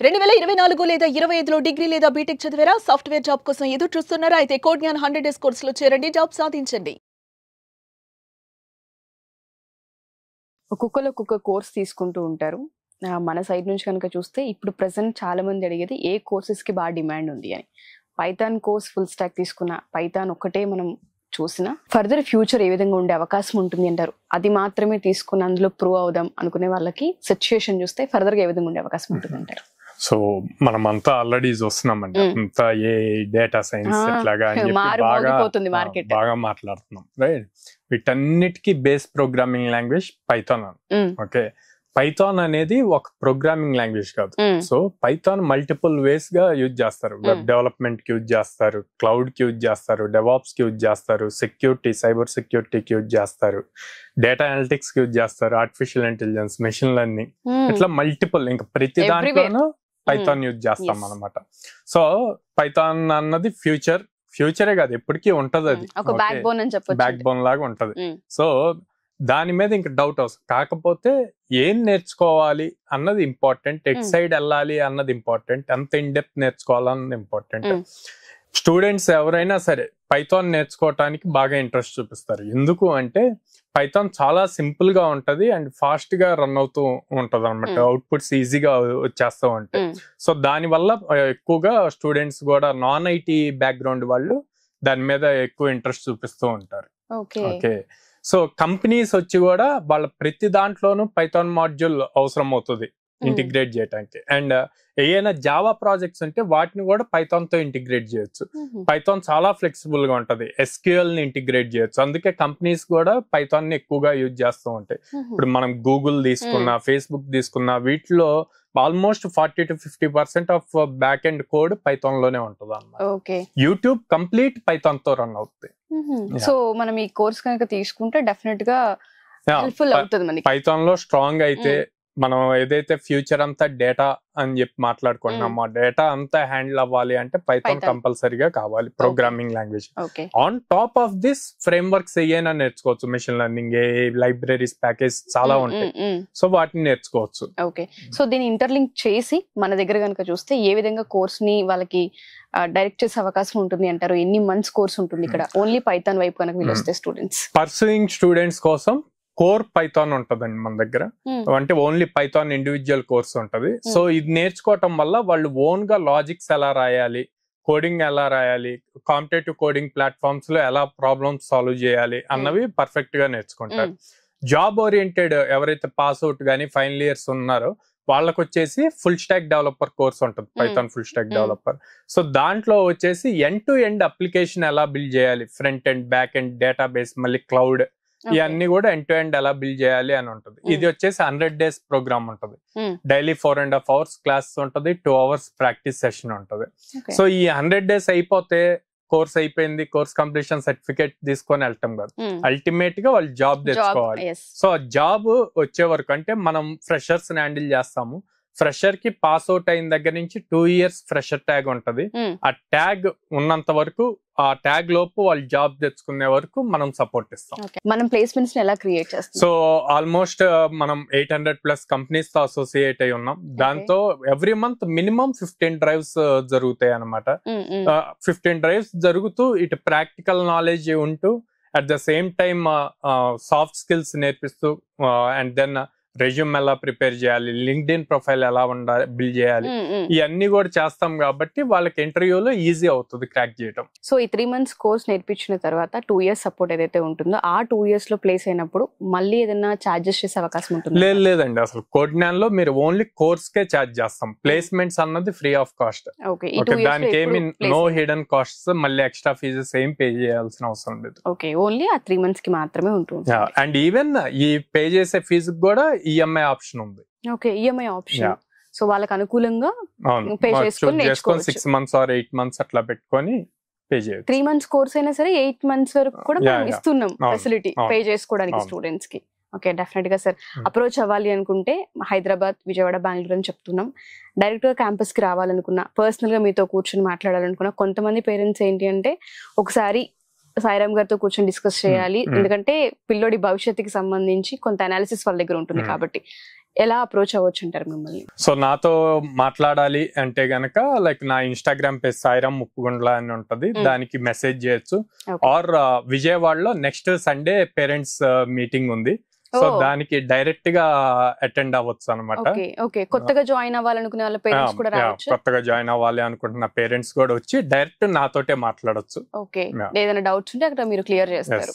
2024 లేదా 25లో డిగ్రీ లేదా బీటెక్ చదివారా? సాఫ్ట్‌వేర్ జాబ్ కోసం ఎదురు చూస్తున్నారా? అయితే కోడ్ జ్ఞాన్ 100 డేస్ కోర్సులో చేరండి, జాబ్ సాధించండి. ఒక్కొక్క కోర్స్ తీసుకుంటూ ఉంటారు. మన సైడ్ నుంచి కనుక చూస్తే ఇప్పుడు ప్రెజెంట్ చాలా మంది అడిగేది ఏ కోర్సెస్‌కి బాగా డిమాండ్ ఉంది అని. పైథాన్ కోర్స్ ఫుల్ స్టాక్ తీసుకున్న పైథాన్ ఒక్కటే మనం చూసినా ఫర్దర్ ఫ్యూచర్ ఏ విధంగా ఉండే అవకాశం ఉంటుంది అంటారు. అది మాత్రమే తీసుకుని అందులో ప్రూవ్ అవుదాం అనుకునే వాళ్ళకి సిచ్యుయేషన్ చూస్తే ఫర్దర్ గా ఏ విధంగా ఉండే అవకాశం ఉంటుంది అంటారు. సో మనం అంతా ఆల్రెడీ చూస్తున్నామండి. అంతా ఏ డేటా సైన్స్ ఇట్లాగా బాగా మాట్లాడుతున్నాం, రైట్? వీటన్నిటికీ base programming language Python. Okay, Python అనేది ఒక ప్రోగ్రామింగ్ లాంగ్వేజ్ కాదు. సో పైథాన్ మల్టిపుల్ వేస్ గా యూజ్ చేస్తారు. వెబ్ డెవలప్మెంట్ కి యూజ్ చేస్తారు, క్లౌడ్ కి యూజ్ చేస్తారు, డెవాప్స్ కి యూజ్ చేస్తారు, సెక్యూరిటీ, సైబర్ సెక్యూరిటీకి యూజ్ చేస్తారు, డేటా అనలిటిక్స్ కి యూజ్ చేస్తారు, ఆర్టిఫిషియల్ ఇంటెలిజెన్స్, మెషిన్ లెర్నింగ్, ఇట్లా మల్టిపుల్, ఇంకా ప్రతి దాంట్లోనూ పైథాన్ యూజ్ చేస్తాం అనమాట. సో పైథాన్ అన్నది ఫ్యూచరే కాదు, ఎప్పటికీ ఉంటది. అది బ్యాక్ బోన్ లాగా ఉంటది. సో దాని మీద ఇంకా డౌట్ అవసరం. కాకపోతే ఏం నేర్చుకోవాలి అన్నది ఇంపార్టెంట్, ఎట్ సైడ్ వెళ్ళాలి అన్నది ఇంపార్టెంట్, ఎంత ఇన్ డెప్త్ నేర్చుకోవాలన్నది ఇంపార్టెంట్. స్టూడెంట్స్ ఎవరైనా సరే పైథాన్ నేర్చుకోవటానికి బాగా ఇంట్రెస్ట్ చూపిస్తారు. ఎందుకు అంటే పైథాన్ చాలా సింపుల్ గా ఉంటది అండ్ ఫాస్ట్ గా రన్ అవుతూ ఉంటది అనమాట. అవుట్పుట్స్ ఈజీగా వచ్చేస్తూ ఉంటాయి. సో దాని వల్ల ఎక్కువగా స్టూడెంట్స్ కూడా నాన్ ఐటీ బ్యాక్గ్రౌండ్ వాళ్ళు దాని మీద ఎక్కువ ఇంట్రెస్ట్ చూపిస్తూ ఉంటారు. ఓకే, సో కంపెనీస్ వచ్చి కూడా వాళ్ళ ప్రతి దాంట్లోనూ పైథాన్ మాడ్యూల్ అవసరం అవుతుంది ఇంటిగ్రేట్ చేయడానికి. అండ్ ఏదైనా జావా ప్రాజెక్ట్స్ ఉంటే వాటిని కూడా పైథాన్ తో ఇంటిగ్రేట్ చేయొచ్చు. పైథాన్ చాలా ఫ్లెక్సిబుల్ గా ఉంటది, SQL ని ఇంటిగ్రేట్ చేయొచ్చు. అందుకే కంపెనీస్ కూడా పైథాన్ ని ఎక్కువగా యూజ్ చేస్తూ ఉంటాయి. ఇప్పుడు మనం గూగుల్ తీసుకున్నా, ఫేస్బుక్ తీసుకున్నా, వీటిలో almost 40 to 50% of back end code Python లోనే ఉంటది అన్నమాట. యూట్యూబ్ కంప్లీట్ పైథాన్ తో రన్ అవుతుంది. సో మనం ఈ కోర్స్ కనుక తీసుకుంటే డెఫినెట్ గా హెల్ప్ఫుల్ అవుతుంది మనకి. పైథాన్ లో స్ట్రాంగ్ అయితే మనం ఏదైతే ఫ్యూచర్ అంతా డేటా అని చెప్పి మాట్లాడుకుంటున్నామో ఆ డేటా అంతా హ్యాండిల్ అవ్వాలి అంటే పైథాన్ కంపల్సరీగా కావాలి, programming language. On top of this frame works ఏమైనా నేర్చుకోవచ్చు, మెషిన్ లెర్నింగ్, లైబ్రరీస్, ప్యాకేజ్ చాలా ఉంటాయి. సో వాటిని నేర్చుకోవచ్చు. ఓకే, సో దీన్ని ఇంటర్లింక్ చేసి మన దగ్గర కనుక చూస్తే ఏ విధంగా కోర్స్ ని వాళ్ళకి డైరెక్ట్ చేసే అవకాశం ఉంటుంది అంటారు? ఎన్ని మంత్స్ కోర్స్ ఉంటుంది ఇక్కడ ఓన్లీ పైథాన్ వైపు కనుక వీళ్ళు వస్తే స్టూడెంట్స్? పర్సూయింగ్ స్టూడెంట్స్ కోసం కోర్ పైథాన్ ఉంటదండి మన దగ్గర. అంటే ఓన్లీ పైథాన్ ఇండివిజువల్ కోర్స్ ఉంటది. సో ఇది నేర్చుకోవటం వల్ల వాళ్ళు ఓన్ గా లాజిక్స్ ఎలా రాయాలి, కోడింగ్ ఎలా రాయాలి, కాంపిటేటివ్ కోడింగ్ ప్లాట్ఫామ్స్ లో ఎలా ప్రాబ్లమ్స్ సాల్వ్ చేయాలి అన్నవి పర్ఫెక్ట్ గా నేర్చుకుంటారు. జాబ్ ఓరియంటెడ్ ఎవరైతే పాస్ అవుట్ గానీ ఫైనల్ ఇయర్స్ ఉన్నారో వాళ్ళకి వచ్చేసి ఫుల్ స్టాక్ డెవలపర్ కోర్స్ ఉంటుంది, Python full stack developer. So దాంట్లో వచ్చేసి ఎండ్ టు ఎండ్ అప్లికేషన్ ఎలా బిల్డ్ చేయాలి, front end, back end, database, మళ్ళీ క్లౌడ్, ఇవన్నీ కూడా ఎండ్ టు ఎండ్ ఎలా బిల్డ్ చేయాలి అని ఉంటుంది. ఇది వచ్చేసి 100 days ప్రోగ్రామ్ ఉంటుంది. డైలీ 4.5 hours క్లాస్ ఉంటుంది, 2 hours ప్రాక్టీస్ సెషన్ ఉంటుంది. సో ఈ 100 days అయిపోతే కోర్స్ అయిపోయింది, కోర్స్ కంప్లీషన్ సర్టిఫికేట్ తీసుకొని వెళ్ళటం కాదు, అల్టిమేట్ గా వాళ్ళు జాబ్ తెచ్చుకోవాలి. సో జాబ్ వచ్చే వరకు అంటే మనం ఫ్రెషర్స్ హ్యాండిల్ చేస్తాము. ఫ్రెషర్ కి పాస్ అవుట్ అయిన దగ్గర నుంచి 2 years ఫ్రెషర్ ట్యాగ్ ఉంటది. ఆ ట్యాగ్ ఉన్నంత వరకు, ఆ ట్యాగ్ లోపు వాళ్ళు జాబ్ తెచ్చుకునే వరకు మనం సపోర్ట్ ఇస్తాం. మనం ప్లేస్మెంట్స్ ఎలా క్రియేట్ చేస్తాం? సో ఆల్మోస్ట్ మనం 800+ కంపెనీస్ తో అసోసియేట్ అయి ఉన్నాం. దాంతో ఎవ్రీ మంత్ మినిమం 15 drives జరుగుతాయి అనమాట. 15 drives జరుగుతూ ఇటు ప్రాక్టికల్ నాలెడ్జ్ ఉంటూ at the same time soft skills నేర్పిస్తూ అండ్ దెన్ రెజ్యూమ్ ఎలా ప్రిపేర్ చేయాలి, లింక్డ్ఇన్ ప్రొఫైల్ ఎలా ఉండాలి, బిల్డ్ చేయాలి, ఇవన్నీ కూడా చేస్తాం కాబట్టి వాళ్ళకి ఇంటర్వ్యూలో ఈజీ అవుతుంది క్రాక్ చేయడం. సో ఈ 3 months కోర్స్ నేర్పించిన తర్వాత 2 years సపోర్ట్ ఏదైతే ఉంటుందో ఆ 2 years లో ప్లేస్ అయినప్పుడు మళ్ళీ ఏదైనా చార్జెస్ చేసే అవకాశం ఉంటుంది? లేదండి, అసలు కోడ్ జ్ఞాన్ లో మీరు ఓన్లీ కోర్స్ కే చార్జ్ చేస్తాం. ప్లేస్మెంట్స్ అన్నది ఫ్రీ ఆఫ్ కాస్ట్. దానికి ఏమి నో హిడెన్ కాస్ట్స్, మళ్ళీ ఎక్స్ట్రా ఫీజెస్ ఏం పే చేయాల్సిన అవసరం లేదు. ఓకే, ఓన్లీ ఆ 3 months కి మాత్రమే ఉంటుంది. అండ్ ఈవెన్ ఈ పే చేసే ఫీజు కూడా ఈఎంఐ ఆప్షన్ ఉంది. Okay, EMI option. సో వాళ్ళకి అనుకూలంగా పే చేసుకొని 6 months or 8 months అట్లా పెట్టుకొని పే చేయొచ్చు. 3 months కోర్స్ అయినా సరే 8 months వరకు కూడా మనం ఇస్తున్నాం ఫెసిలిటీ పే చేసుకోవడానికి స్టూడెంట్స్ కి. ఓకే, డెఫినెట్ గా సార్ అప్రోచ్ అవ్వాలి అనుకుంటే హైదరాబాద్, విజయవాడ, బెంగళూరు అని చెప్తున్నాం. డైరెక్ట్ గా క్యాంపస్ కి రావాలనుకున్నా, పర్సనల్ గా మీతో కూర్చొని మాట్లాడాలనుకున్నా, కొంతమంది పేరెంట్స్ ఏంటి అంటే ఒకసారి సాయిరామ్ గారితో కూర్చొని డిస్కస్ చేయాలి, ఎందుకంటే పిల్లోడి భవిష్యత్తుకి సంబంధించి కొంత అనాలిసిస్ వాళ్ళ దగ్గర ఉంటుంది కాబట్టి ఎలా అప్రోచ్ అవ్వచ్చు అంటారు మిమ్మల్ని? సో నాతో మాట్లాడాలి అంటే గనక లైక్ నా ఇన్స్టాగ్రామ్ పేజ్ సాయిరామ్ ముప్పుగుండ్ల అని ఉంటది, దానికి మెసేజ్ చేయొచ్చు. ఆర్ విజయవాడలో నెక్స్ట్ సండే పేరెంట్స్ మీటింగ్ ఉంది, సో దానికి డైరెక్ట్ గా అటెండ్ అవ్వచ్చు అనమాట. కొత్తగా జాయిన్ అవ్వాలనుకునే వాళ్ళ పేరెంట్స్ కూడా రావచ్చు. కొత్తగా జాయిన్ అవ్వాలి అనుకుంటున్న పేరెంట్స్ కూడా వచ్చి డైరెక్ట్ నాతోటే మాట్లాడొచ్చు. ఏదైనా డౌట్స్ ఉంటే అక్కడ మీరు క్లియర్ చేస్తారు.